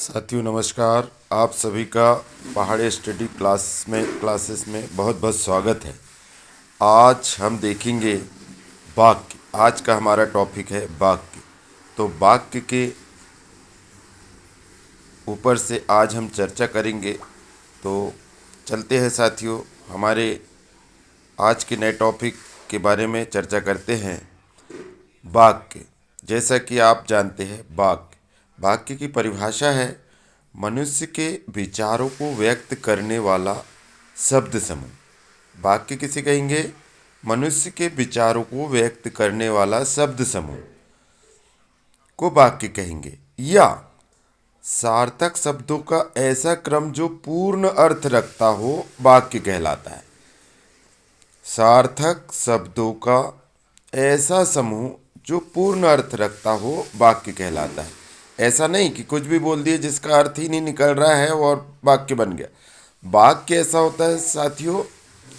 साथियों नमस्कार। आप सभी का पहाड़ी स्टडी क्लासेस में बहुत बहुत स्वागत है। आज हम देखेंगे वाक्य। आज का हमारा टॉपिक है वाक्य। तो वाक्य के ऊपर से आज हम चर्चा करेंगे। तो चलते हैं साथियों, हमारे आज के नए टॉपिक के बारे में चर्चा करते हैं। वाक्य, जैसा कि आप जानते हैं, वाक्य की परिभाषा है मनुष्य के विचारों को व्यक्त करने वाला शब्द समूह। वाक्य किसे कहेंगे? मनुष्य के विचारों को व्यक्त करने वाला शब्द समूह को वाक्य कहेंगे, या सार्थक शब्दों का ऐसा क्रम जो पूर्ण अर्थ रखता हो वाक्य कहलाता है। सार्थक शब्दों का ऐसा समूह जो पूर्ण अर्थ रखता हो वाक्य कहलाता है। ऐसा नहीं कि कुछ भी बोल दिए जिसका अर्थ ही नहीं निकल रहा है और वाक्य बन गया। वाक्य ऐसा होता है साथियों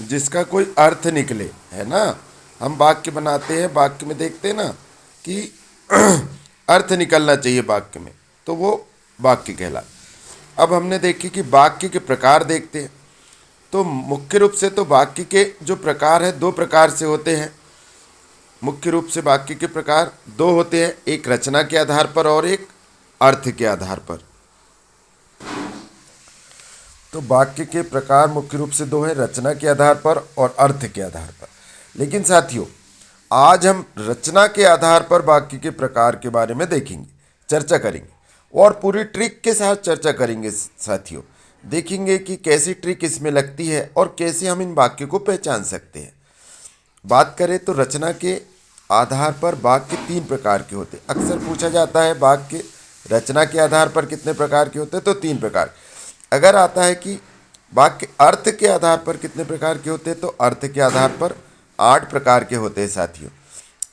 जिसका कोई अर्थ निकले, है ना। हम वाक्य बनाते हैं, वाक्य में देखते हैं ना कि अर्थ निकलना चाहिए वाक्य में, तो वो वाक्य कहलाता। अब हमने देखे कि वाक्य के प्रकार देखते हैं। तो मुख्य रूप से तो वाक्य के जो प्रकार है दो प्रकार से होते हैं। मुख्य रूप से वाक्य के प्रकार दो होते हैं, एक रचना के आधार पर और एक अर्थ के आधार पर। तो वाक्य के प्रकार मुख्य रूप से दो हैं, रचना के आधार पर और अर्थ के आधार पर। लेकिन साथियों, आज हम रचना के आधार पर वाक्य के प्रकार के बारे में देखेंगे, चर्चा करेंगे और पूरी ट्रिक के साथ चर्चा करेंगे। साथियों, देखेंगे कि कैसी ट्रिक इसमें लगती है और कैसे हम इन वाक्यों को पहचान सकते हैं। बात करें तो रचना के आधार पर वाक्य तीन प्रकार के होते हैं। अक्सर पूछा जाता है वाक्य रचना के आधार पर कितने प्रकार के होते हैं, तो तीन प्रकार। अगर आता है कि वाक्य अर्थ के आधार पर कितने प्रकार के होते हैं, तो अर्थ के आधार पर 8 प्रकार के होते हैं साथियों।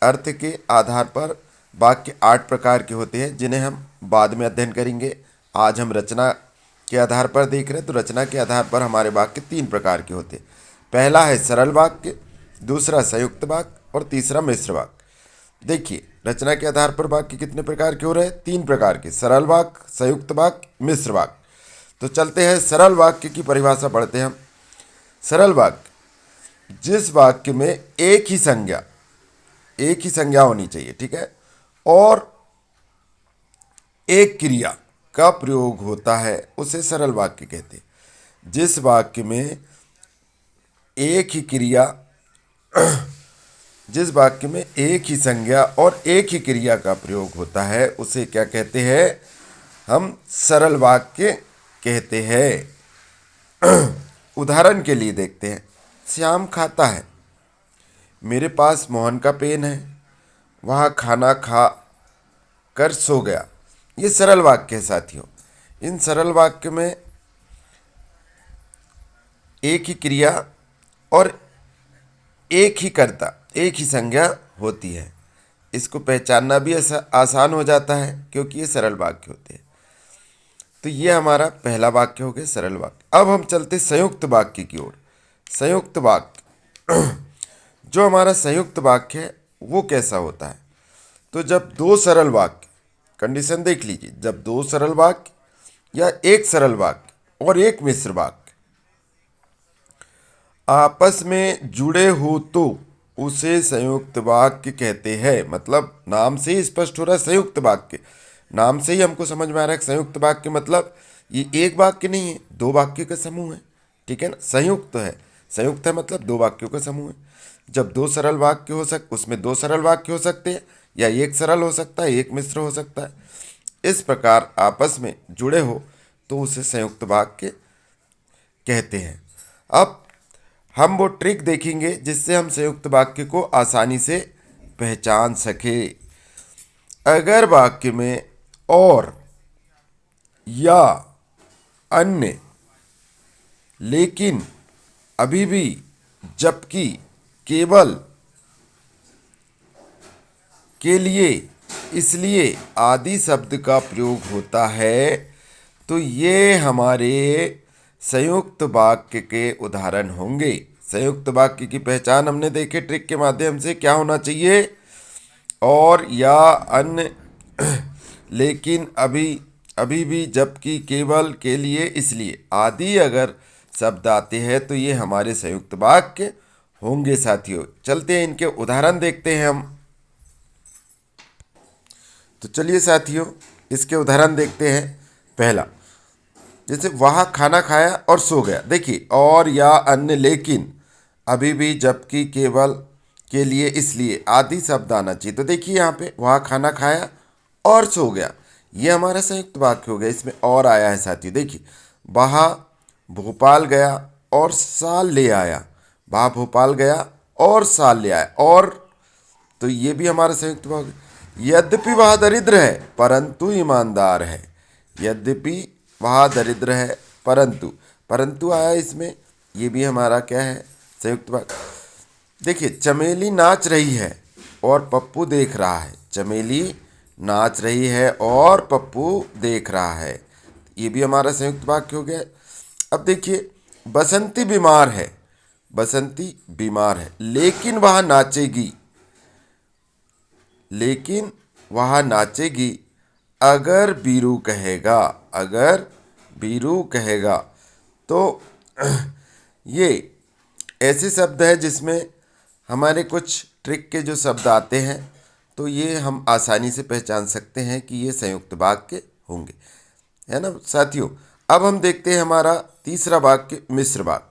अर्थ के आधार पर वाक्य 8 प्रकार के होते हैं, जिन्हें हम बाद में अध्ययन करेंगे। आज हम रचना के आधार पर देख रहे हैं। तो रचना के आधार पर हमारे वाक्य 3 प्रकार के होते हैं। पहला है सरल वाक्य, दूसरा संयुक्त वाक्य और तीसरा मिश्र वाक्य। देखिए, रचना के आधार पर वाक्य कितने प्रकार के हो रहे हैं? 3 प्रकार के, सरल वाक्य, संयुक्त वाक्य, मिश्र वाक्य। तो चलते हैं सरल वाक्य की परिभाषा पढ़ते हैं हम। सरल वाक्य, जिस वाक्य में एक ही संज्ञा होनी चाहिए, ठीक है, और एक क्रिया का प्रयोग होता है, उसे सरल वाक्य कहते हैं। जिस वाक्य में एक ही क्रिया जिस वाक्य में एक ही संज्ञा और एक ही क्रिया का प्रयोग होता है, उसे क्या कहते हैं? हम सरल वाक्य कहते हैं। उदाहरण के लिए देखते हैं। श्याम खाता है, मेरे पास मोहन का पेन है, वह खाना खा कर सो गया। ये सरल वाक्य है साथियों। इन सरल वाक्य में एक ही क्रिया और एक ही कर्ता, एक ही संज्ञा होती है। इसको पहचानना भी आसान हो जाता है क्योंकि ये सरल वाक्य होते हैं। तो ये हमारा पहला वाक्य हो गया, सरल वाक्य। अब हम चलते संयुक्त वाक्य की ओर। संयुक्त वाक्य जो हमारा संयुक्त वाक्य है वो कैसा होता है? तो जब दो सरल वाक्य, कंडीशन देख लीजिए, जब दो सरल वाक्य या एक सरल वाक्य और एक मिश्र वाक्य आपस में जुड़े हो तो उसे संयुक्त वाक्य कहते हैं। मतलब नाम से ही स्पष्ट हो रहा है संयुक्त वाक्य। नाम से ही हमको समझ में आ रहा है संयुक्त वाक्य मतलब ये एक वाक्य नहीं है, दो वाक्य का समूह है, ठीक है ना। संयुक्त है मतलब दो वाक्यों का समूह है। जब दो सरल वाक्य उसमें दो सरल वाक्य हो सकते हैं, या एक सरल हो सकता है, एक मिश्र हो सकता है। इस प्रकार आपस में जुड़े हो तो उसे संयुक्त वाक्य कहते हैं। अब हम वो ट्रिक देखेंगे जिससे हम संयुक्त वाक्य को आसानी से पहचान सके। अगर वाक्य में और, या, अन्य, लेकिन, अभी भी, जबकि, केवल, के लिए, इसलिए आदि शब्द का प्रयोग होता है, तो ये हमारे संयुक्त वाक्य के उदाहरण होंगे। संयुक्त वाक्य की पहचान हमने देखे ट्रिक के माध्यम से। क्या होना चाहिए? और, या, अन्य, लेकिन, अभी, अभी भी, जबकि, केवल, के लिए, इसलिए आदि अगर शब्द आते हैं तो ये हमारे संयुक्त वाक्य होंगे साथियों। चलते हैं इनके उदाहरण देखते हैं हम। तो चलिए साथियों इसके उदाहरण देखते हैं। पहला, जैसे वह खाना खाया और सो गया। देखिए, और, या, अन्य, लेकिन, अभी भी, जबकि, केवल, के लिए, इसलिए आदि शब्द आना चाहिए। तो देखिए यहाँ पे वह खाना खाया और सो गया, ये हमारा संयुक्त वाक्य हो गया। इसमें और आया है साथियों। देखिए, वह भोपाल गया और साल ले आया। वह भोपाल गया और साल ले आया, और, तो ये भी हमारा संयुक्त वाक्य। यद्यपि वह दरिद्र है परंतु ईमानदार है। यद्यपि वह दरिद्र है परंतु, परंतु आया इसमें, ये भी हमारा क्या है, संयुक्त वाक्य। देखिए, चमेली नाच रही है और पप्पू देख रहा है। चमेली नाच रही है और पप्पू देख रहा है, ये भी हमारा संयुक्त वाक्य हो गया। अब देखिए, बसंती बीमार है। बसंती बीमार है लेकिन वह नाचेगी। लेकिन वह नाचेगी अगर बीरू कहेगा। अगर बीरू कहेगा। तो ये ऐसे शब्द है जिसमें हमारे कुछ ट्रिक के जो शब्द आते हैं, तो ये हम आसानी से पहचान सकते हैं कि ये संयुक्त वाक्य होंगे, है ना साथियों। अब हम देखते हैं हमारा तीसरा वाक्य, मिश्र वाक्य।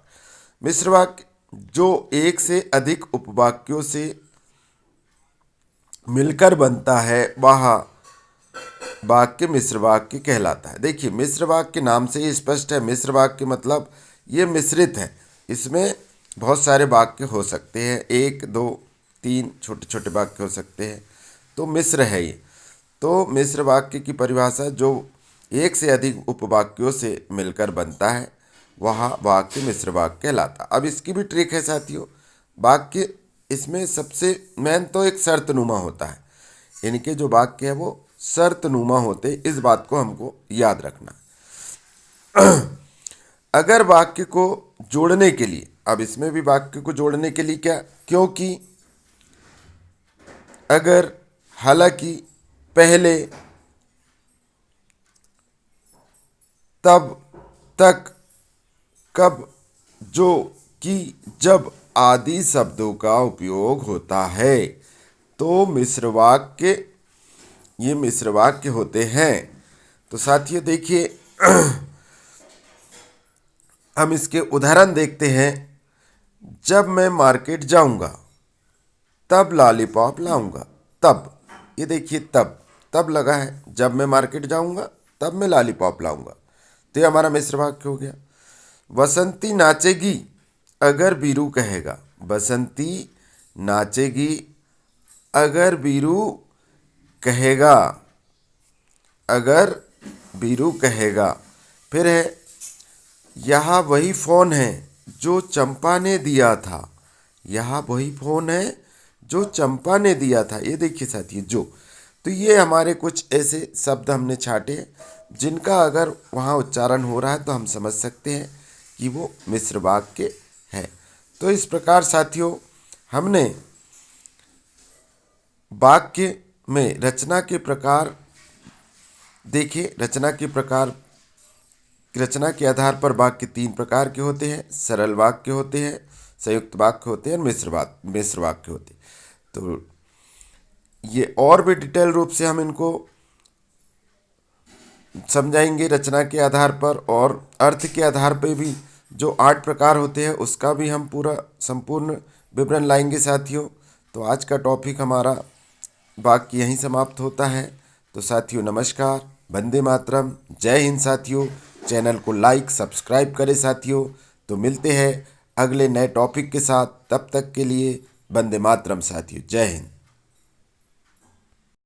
मिश्र वाक्य जो एक से अधिक उपवाक्यों से मिलकर बनता है, वह वाक्य मिश्र वाक्य कहलाता है। देखिए, मिश्र वाक्य नाम से ही स्पष्ट है। मिश्र वाक्य मतलब ये मिश्रित है, इसमें बहुत सारे वाक्य हो सकते हैं, 1, 2, 3 छोटे छोटे वाक्य हो सकते हैं, तो मिश्र है ये। तो मिश्र वाक्य की परिभाषा, जो एक से अधिक उपवाक्यों से मिलकर बनता है, वह वाक्य मिश्र वाक्य कहलाता है। अब इसकी भी ट्रिक है साथियों। वाक्य इसमें सबसे मेन तो एक शर्तनुमा होता है। इनके जो वाक्य है वो शर्तनुमा होते, इस बात को हमको याद रखना। अगर वाक्य को जोड़ने के लिए, अब इसमें भी वाक्य को जोड़ने के लिए क्या, क्योंकि, अगर, हालांकि, पहले, तब, तक, कब, जो, कि, जब आदि शब्दों का उपयोग होता है, तो मिश्र वाक्य, ये मिश्र वाक्य होते हैं। तो साथियों देखिए, हम इसके उदाहरण देखते हैं। जब मैं मार्केट जाऊंगा तब लॉलीपॉप लाऊंगा। तब, ये देखिए, तब लगा है, जब मैं मार्केट जाऊंगा तब मैं लॉलीपॉप लाऊंगा, तो ये हमारा मिश्र वाक्य हो गया। बसंती नाचेगी अगर बीरू कहेगा। बसंती नाचेगी अगर बीरू कहेगा। अगर बीरू कहेगा। फिर है, यह वही फ़ोन है जो चंपा ने दिया था। यह वही फ़ोन है जो चंपा ने दिया था। ये देखिए साथियों, जो, तो ये हमारे कुछ ऐसे शब्द हमने छाटे जिनका अगर वहाँ उच्चारण हो रहा है तो हम समझ सकते हैं कि वो मिश्र वाक्य है। तो इस प्रकार साथियों हमने वाक्य में रचना के प्रकार देखे। रचना के आधार पर वाक्य 3 प्रकार के होते हैं। सरल वाक्य होते हैं, संयुक्त वाक्य होते हैं और मिश्र वाक्य होते हैं। तो ये और भी डिटेल रूप से हम इनको समझाएंगे रचना के आधार पर, और अर्थ के आधार पर भी जो 8 प्रकार होते हैं उसका भी हम पूरा संपूर्ण विवरण लाएंगे साथियों। तो आज का टॉपिक हमारा वाक्य यहीं समाप्त होता है। तो साथियों नमस्कार, वंदे मातरम, जय हिंद साथियों। चैनल को लाइक सब्सक्राइब करें साथियों। तो मिलते हैं अगले नए टॉपिक के साथ, तब तक के लिए वंदे मातरम साथियों, जय हिंद।